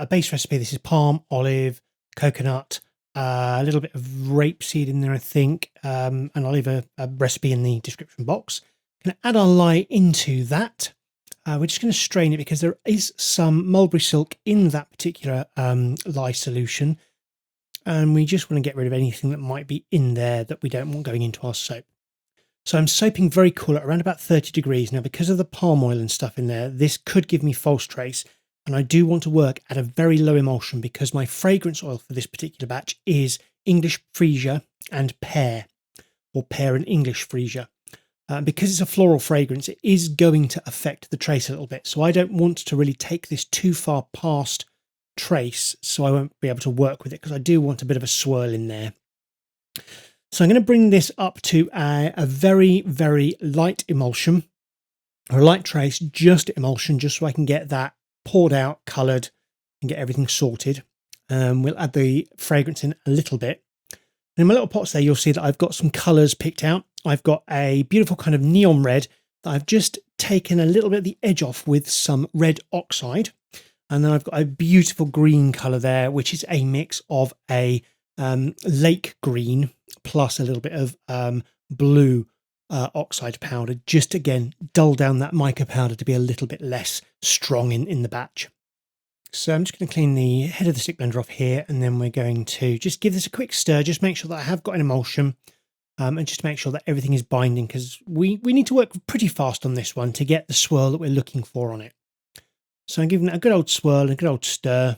base recipe. This is palm, olive, coconut, a little bit of rapeseed in there, I think, and I'll leave a recipe in the description box. Going to add our lye into that. We're just going to strain it because there is some mulberry silk in that particular lye solution, and we just want to get rid of anything that might be in there that we don't want going into our soap. So I'm soaping very cool at around about 30 degrees. Now, because of the palm oil and stuff in there, this could give me false trace, and I do want to work at a very low emulsion because my fragrance oil for this particular batch is English Freesia and pear, or pear and English Freesia. Because it's a floral fragrance, it is going to affect the trace a little bit. So I don't want to really take this too far past trace, so I won't be able to work with it because I do want a bit of a swirl in there. So I'm going to bring this up to a very, very light emulsion, or a light trace, just emulsion, just so I can get that poured out, coloured, and get everything sorted. We'll add the fragrance in a little bit. And in my little pots there, you'll see that I've got some colours picked out. I've got a beautiful kind of neon red that I've just taken a little bit of the edge off with some red oxide. And then I've got a beautiful green colour there, which is a mix of a lake green plus a little bit of blue oxide powder. Just again, dull down that mica powder to be a little bit less strong in the batch. So I'm just going to clean the head of the stick blender off here, and then we're going to just give this a quick stir, just make sure that I have got an emulsion, and just make sure that everything is binding, because we need to work pretty fast on this one to get the swirl that we're looking for on it. So I'm giving it a good old swirl and a good old stir.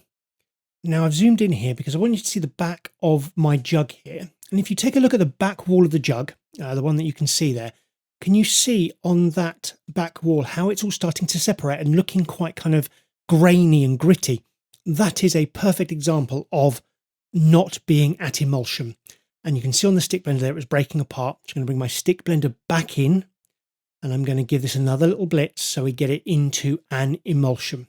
Now I've zoomed in here because I want you to see the back of my jug here. And if you take a look at the back wall of the jug, the one that you can see there, can you see on that back wall how it's all starting to separate and looking quite kind of grainy and gritty? That is a perfect example of not being at emulsion. And you can see on the stick blender there it was breaking apart. So I'm going to bring my stick blender back in, and I'm going to give this another little blitz so we get it into an emulsion.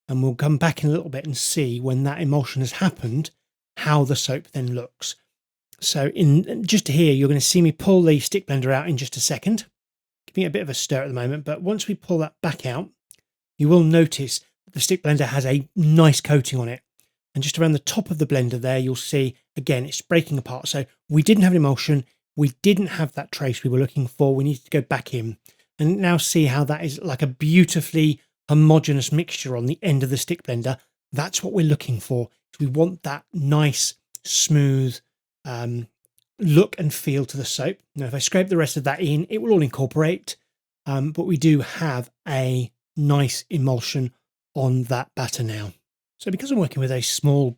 And we'll come back in a little bit and see when that emulsion has happened, how the soap then looks. So in just here, you're going to see me pull the stick blender out in just a second. Giving it a bit of a stir at the moment, but once we pull that back out, you will notice that the stick blender has a nice coating on it. And just around the top of the blender there, you'll see, again, it's breaking apart. So we didn't have an emulsion. We didn't have that trace we were looking for. We needed to go back in. And now see how that is like a beautifully homogeneous mixture on the end of the stick blender. That's what we're looking for. We want that nice, smooth look and feel to the soap. Now, if I scrape the rest of that in, it will all incorporate. But we do have a nice emulsion on that batter now. So because I'm working with a small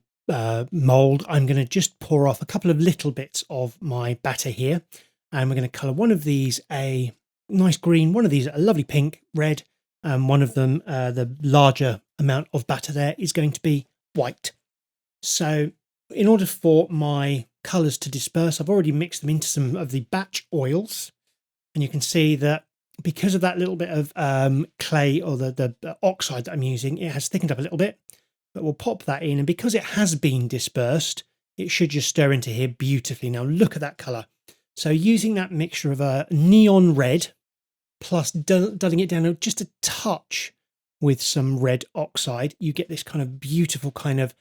mould, I'm going to just pour off a couple of little bits of my batter here. And we're going to colour one of these a nice green, one of these a lovely pink, red, and one of them, the larger amount of batter there, is going to be white. So in order for my colours to disperse, I've already mixed them into some of the batch oils. And you can see that because of that little bit of clay, or the oxide that I'm using, it has thickened up a little bit. But we'll pop that in, and because it has been dispersed, it should just stir into here beautifully. Now look at that colour. So using that mixture of a neon red, plus dulling it down just a touch with some red oxide, you get this kind of beautiful kind of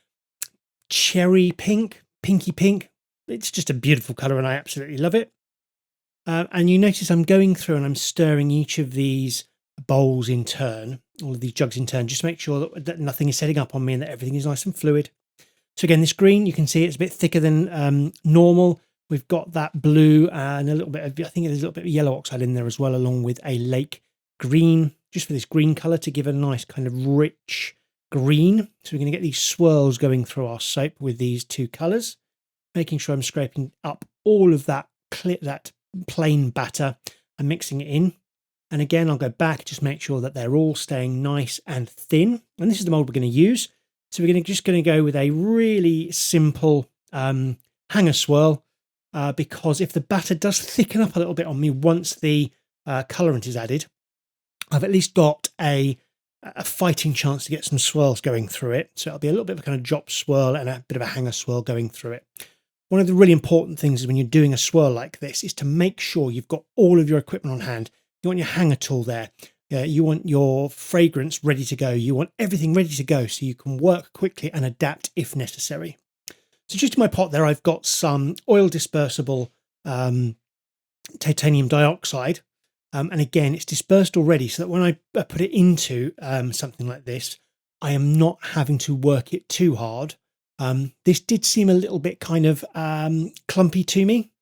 cherry pink, pinky pink. It's just a beautiful colour and I absolutely love it. And you notice I'm going through and I'm stirring each of these bowls in turn, all of these jugs in turn, just to make sure that nothing is setting up on me and that everything is nice and fluid. So again, this green, you can see it's a bit thicker than normal. We've got that blue and a little bit of, I think there's a little bit of yellow oxide in there as well, along with a lake green, just for this green colour to give a nice kind of rich green. So we're going to get these swirls going through our soap with these two colours, making sure I'm scraping up all of that plain batter and mixing it in. And again, I'll go back, just make sure that they're all staying nice and thin. And this is the mould we're going to use. So we're just going to go with a really simple hanger swirl, because if the batter does thicken up a little bit on me once the colourant is added, I've at least got a fighting chance to get some swirls going through it. So it'll be a little bit of a kind of drop swirl and a bit of a hanger swirl going through it. One of the really important things is when you're doing a swirl like this is to make sure you've got all of your equipment on hand. You want your hanger tool there. You want your fragrance ready to go. You want everything ready to go so you can work quickly and adapt if necessary. So just in my pot there, I've got some oil dispersible titanium dioxide. And again, it's dispersed already so that when I put it into something like this, I am not having to work it too hard. This did seem a little bit kind of clumpy to me.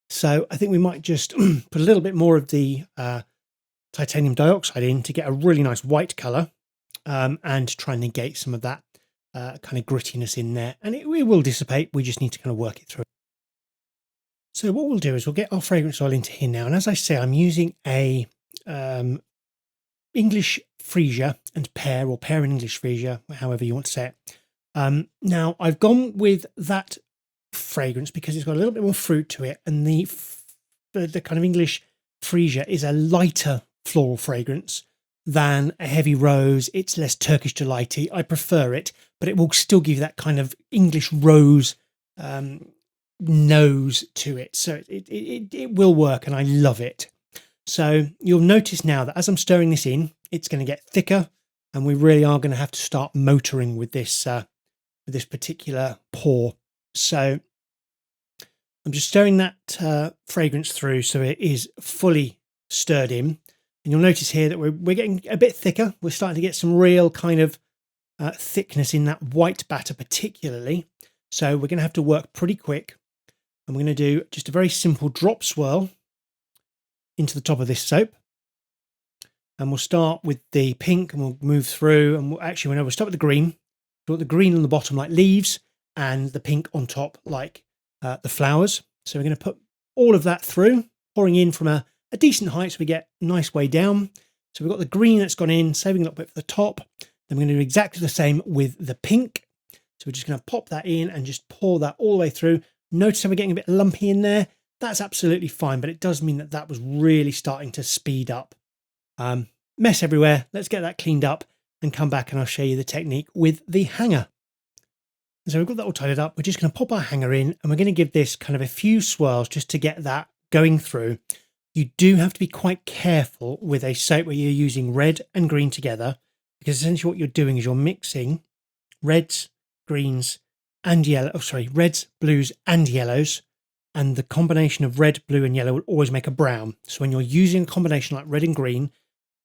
So I think we might just put a little bit more of the titanium dioxide in to get a really nice white colour and try and negate some of that kind of grittiness in there. And it will dissipate. We just need to kind of work it through. So what we'll do is we'll get our fragrance oil into here now. And as I say, I'm using a English Freesia and pear, or pear and English Freesia, however you want to say it. Now I've gone with that fragrance because it's got a little bit more fruit to it, and the kind of English Freesia is a lighter floral fragrance than a heavy rose. It's less Turkish delighty. I prefer it, but it will still give you that kind of English rose nose to it. So it will work, and I love it. So you'll notice now that as I'm stirring this in, it's going to get thicker, and we really are going to have to start motoring with this particular pour. So I'm just stirring that fragrance through so it is fully stirred in. And you'll notice here that we're getting a bit thicker. We're starting to get some real kind of thickness in that white batter particularly. So we're going to have to work pretty quick. And we're going to do just a very simple drop swirl into the top of this soap. And we'll start with the pink and we'll move through. And we'll start with the green. We want the green on the bottom like leaves and the pink on top like the flowers. So we're going to put all of that through, pouring in from a decent height so we get a nice way down. So we've got the green that's gone in, saving a little bit for the top. Then we're going to do exactly the same with the pink. So we're just going to pop that in and just pour that all the way through. Notice how we're getting a bit lumpy in there. That's absolutely fine, but it does mean that that was really starting to speed up. Mess everywhere. Let's get that cleaned up and come back and I'll show you the technique with the hanger. So we've got that all tidied up. We're just going to pop our hanger in and we're going to give this kind of a few swirls just to get that going through. You do have to be quite careful with a soap where you're using red and green together, because essentially what you're doing is you're mixing reds, greens and reds, blues and yellows. And the combination of red, blue and yellow will always make a brown. So when you're using a combination like red and green,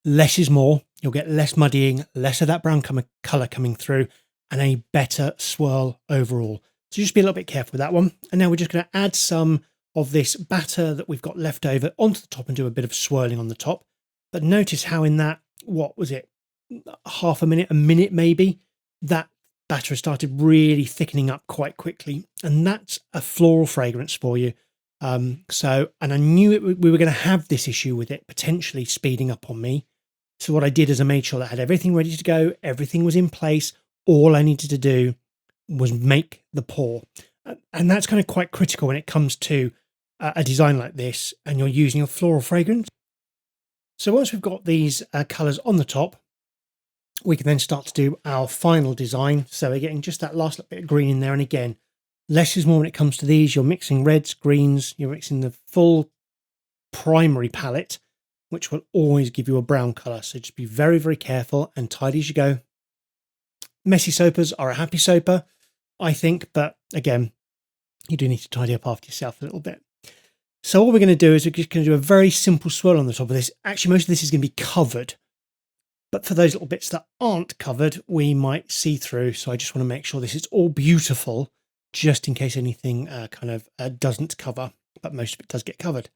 less is more. You'll get less muddying, less of that brown colour coming through, and a better swirl overall. So just be a little bit careful with that one. And now we're just going to add some of this batter that we've got left over onto the top and do a bit of swirling on the top. But notice how in that, what was it, half a minute maybe, that batter has started really thickening up quite quickly. And that's a floral fragrance for you. And I knew we were going to have this issue with it potentially speeding up on me. So what I did is I made sure that I had everything ready to go. Everything was in place. All I needed to do was make the pour. And that's kind of quite critical when it comes to a design like this and you're using a floral fragrance. So once we've got these colours on the top, we can then start to do our final design. So we're getting just that last little bit of green in there. And again, less is more when it comes to these. You're mixing reds, greens, you're mixing the full primary palette, which will always give you a brown colour. So just be very, very careful and tidy as you go. Messy soapers are a happy soaper, I think. But again, you do need to tidy up after yourself a little bit. So what we're going to do is we're just going to do a very simple swirl on the top of this. Actually, most of this is going to be covered. But for those little bits that aren't covered, we might see through. So I just want to make sure this is all beautiful, just in case anything doesn't cover. But most of it does get covered.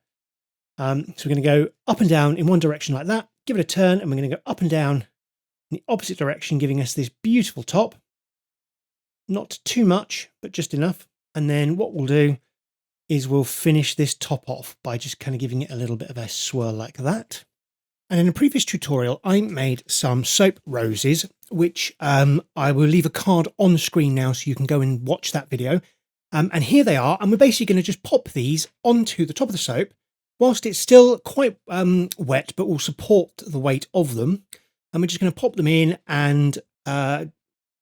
So we're going to go up and down in one direction like that. Give it a turn, and we're going to go up and down in the opposite direction, giving us this beautiful top. Not too much, but just enough. And then what we'll do is we'll finish this top off by just kind of giving it a little bit of a swirl like that. And in a previous tutorial, I made some soap roses, which I will leave a card on the screen now so you can go and watch that video. And here they are. And we're basically going to just pop these onto the top of the soap whilst it's still quite wet, but will support the weight of them. And we're just going to pop them in and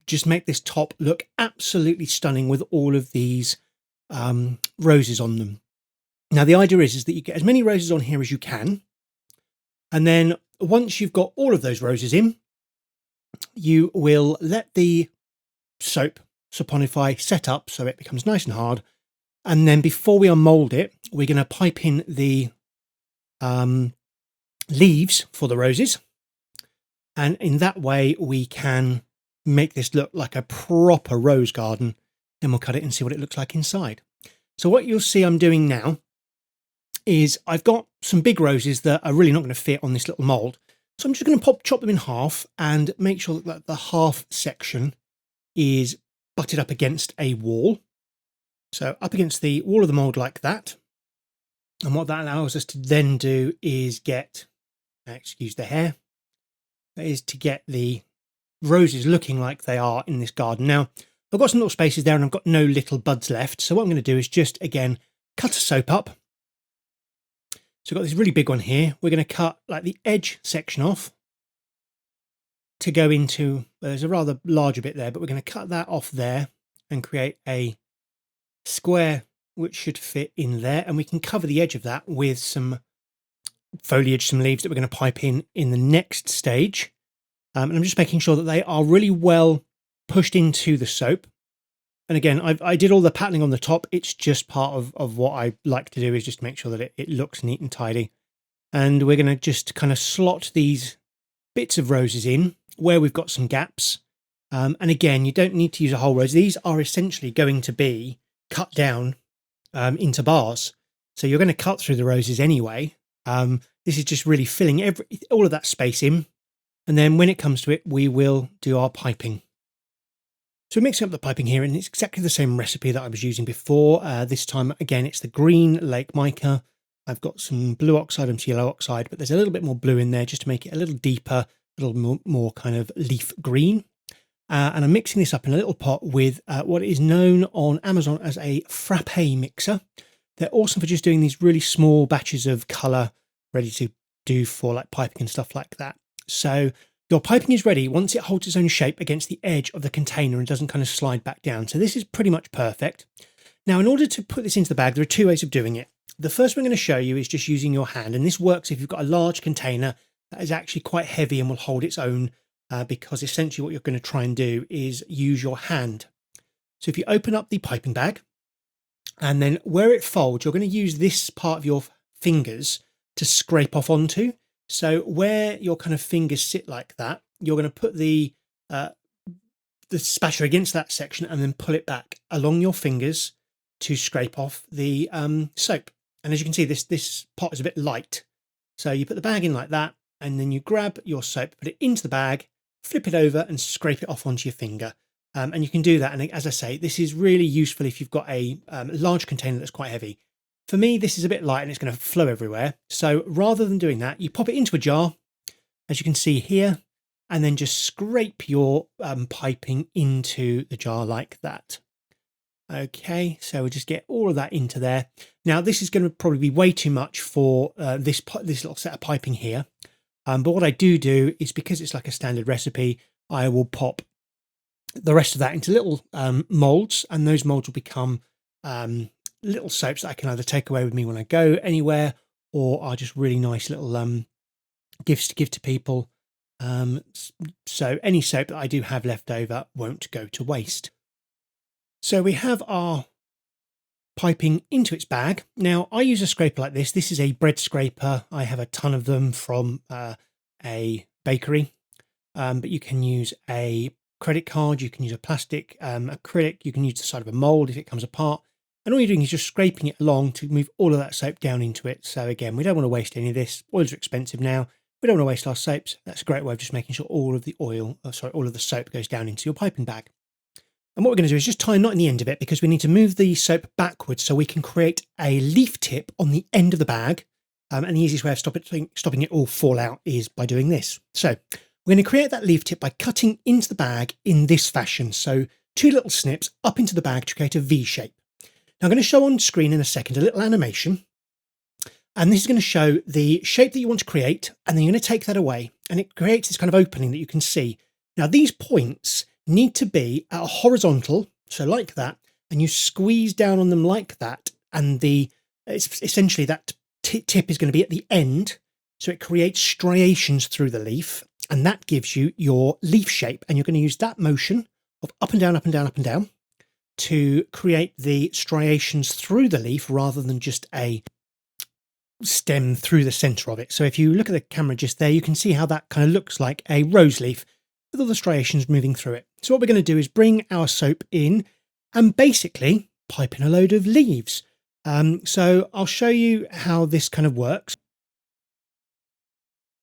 just make this top look absolutely stunning with all of these roses on them. Now, the idea is that you get as many roses on here as you can. And then once you've got all of those roses in, you will let the soap saponify, set up so it becomes nice and hard. And then before we unmold it, we're going to pipe in the leaves for the roses. And in that way, we can make this look like a proper rose garden. Then we'll cut it and see what it looks like inside. So what you'll see I'm doing now is I've got some big roses that are really not going to fit on this little mold. So I'm just going to chop them in half and make sure that the half section is butted up against a wall. So up against the wall of the mold like that. And what that allows us to then do is get, excuse the hair, that is to get the roses looking like they are in this garden. Now, I've got some little spaces there and I've got no little buds left. So what I'm going to do is just, again, cut a soap up. So I've got this really big one here. We're going to cut like the edge section off to go into, there's a rather larger bit there, but we're going to cut that off there and create a square which should fit in there. And we can cover the edge of that with some foliage, some leaves that we're going to pipe in the next stage. And I'm just making sure that they are really well pushed into the soap. And again, I did all the patterning on the top. It's just part of what I like to do, is just make sure that it looks neat and tidy. And we're going to just kind of slot these bits of roses in where we've got some gaps. And again, you don't need to use a whole rose. These are essentially going to be cut down into bars. So you're going to cut through the roses anyway. This is just really filling all of that space in. And then when it comes to it, we will do our piping. So we're mixing up the piping here, and it's exactly the same recipe that I was using before. This time, again, it's the green lake mica. I've got some blue oxide and some yellow oxide, but there's a little bit more blue in there just to make it a little deeper, a little more kind of leaf green. And I'm mixing this up in a little pot with what is known on Amazon as a frappe mixer. They're awesome for just doing these really small batches of colour, ready to do for like piping and stuff like that. So your piping is ready once it holds its own shape against the edge of the container and doesn't kind of slide back down. So this is pretty much perfect. Now, in order to put this into the bag, there are two ways of doing it. The first one I'm going to show you is just using your hand. And this works if you've got a large container that is actually quite heavy and will hold its own, because essentially what you're going to try and do is use your hand. So if you open up the piping bag, and then where it folds, you're going to use this part of your fingers to scrape off onto. So where your kind of fingers sit like that, you're going to put the spatula against that section and then pull it back along your fingers to scrape off the soap. And as you can see, this pot is a bit light. So you put the bag in like that, and then you grab your soap, put it into the bag, flip it over and scrape it off onto your finger. And you can do that. And as I say, this is really useful if you've got a large container that's quite heavy. For me, this is a bit light and it's going to flow everywhere. So rather than doing that, you pop it into a jar, as you can see here, and then just scrape your piping into the jar like that. Okay, so we'll just get all of that into there. Now, this is going to probably be way too much for this little set of piping here. But what I do is, because it's like a standard recipe, I will pop the rest of that into little molds, and those molds will become little soaps that I can either take away with me when I go anywhere, or are just really nice little gifts to give to people. So any soap that I do have left over won't go to waste. So we have our piping into its bag. Now, I use a scraper like this. This is a bread scraper. I have a ton of them from a bakery, but you can use a credit card, you can use a plastic acrylic, you can use the side of a mold if it comes apart. And all you're doing is just scraping it along to move all of that soap down into it. So again, we don't want to waste any of this. Oils are expensive now. We don't want to waste our soaps. That's a great way of just making sure all of the all of the soap goes down into your piping bag. And what we're going to do is just tie a knot in the end of it, because we need to move the soap backwards so we can create a leaf tip on the end of the bag. And the easiest way of stopping it all fall out is by doing this. So we're going to create that leaf tip by cutting into the bag in this fashion. So 2 little snips up into the bag to create a V shape. Now I'm going to show on screen in a second a little animation. And this is going to show the shape that you want to create. And then you're going to take that away. And it creates this kind of opening that you can see. Now these points need to be at a horizontal, so like that, and you squeeze down on them like that, and it's essentially that tip is going to be at the end, So it creates striations through the leaf, and that gives you your leaf shape. And you're going to use that motion of up and down, up and down, up and down to create the striations through the leaf rather than just a stem through the center of it. So if you look at the camera just there, you can see how that kind of looks like a rose leaf with all the striations moving through it. So what we're going to do is bring our soap in and basically pipe in a load of leaves. So I'll show you how this kind of works.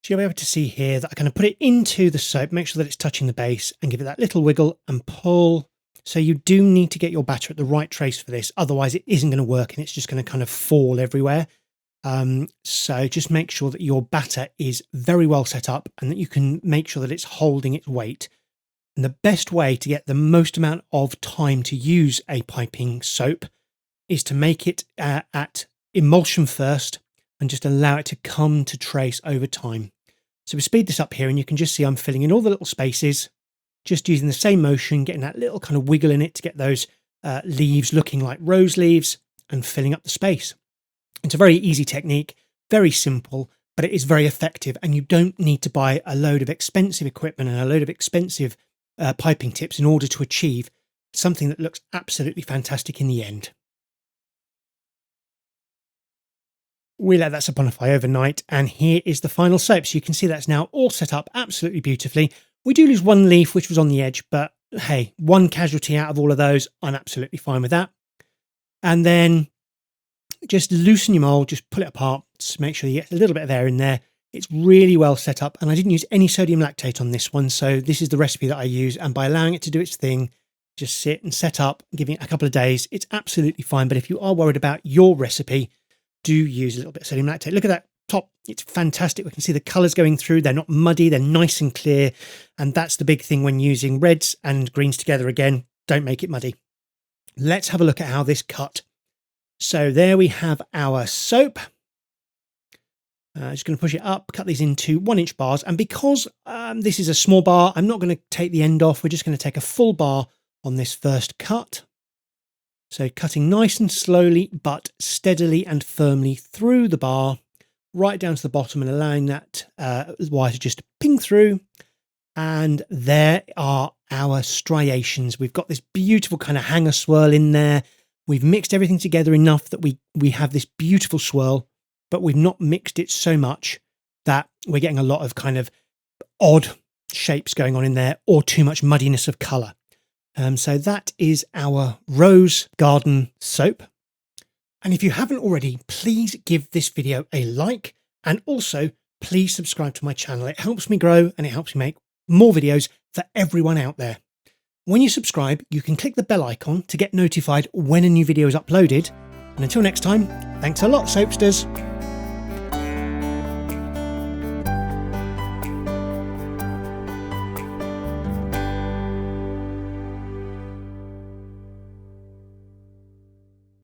So you'll be able to see here that I kind of put it into the soap, make sure that it's touching the base and give it that little wiggle and pull. So you do need to get your batter at the right trace for this. Otherwise it isn't going to work and it's just going to kind of fall everywhere. So just make sure that your batter is very well set up and that you can make sure that it's holding its weight. And the best way to get the most amount of time to use a piping soap is to make it at emulsion first and just allow it to come to trace over time. So we speed this up here and you can just see I'm filling in all the little spaces, just using the same motion, getting that little kind of wiggle in it to get those leaves looking like rose leaves and filling up the space. It's a very easy technique, very simple, but it is very effective, and you don't need to buy a load of expensive equipment and a load of expensive piping tips in order to achieve something that looks absolutely fantastic in the end. We let that saponify overnight, and here is the final soap. So you can see that's now all set up absolutely beautifully. We do lose one leaf, which was on the edge, but hey, one casualty out of all of those, I'm absolutely fine with that. And then just loosen your mold, just pull it apart, just make sure you get a little bit of air in there. It's really well set up, and I didn't use any sodium lactate on this one, so this is the recipe that I use, and by allowing it to do its thing, just sit and set up, giving it a couple of days, it's absolutely fine. But if you are worried about your recipe, do use a little bit of sodium lactate. Look at that top, it's fantastic. We can see the colours going through, they're not muddy, they're nice and clear, and that's the big thing when using reds and greens together. Again, don't make it muddy. Let's have a look at how this cut. So there we have our soap. Just going to push it up, cut these into 1-inch bars. And because this is a small bar, I'm not going to take the end off. We're just going to take a full bar on this first cut. So cutting nice and slowly, but steadily and firmly through the bar, right down to the bottom, and allowing that wire to just ping through. And there are our striations. We've got this beautiful kind of hanger swirl in there. We've mixed everything together enough that we have this beautiful swirl, but we've not mixed it so much that we're getting a lot of kind of odd shapes going on in there or too much muddiness of colour. So that is our rose garden soap. And if you haven't already, please give this video a like, and also please subscribe to my channel. It helps me grow and it helps me make more videos for everyone out there. When you subscribe, you can click the bell icon to get notified when a new video is uploaded. And until next time, thanks a lot, soapsters.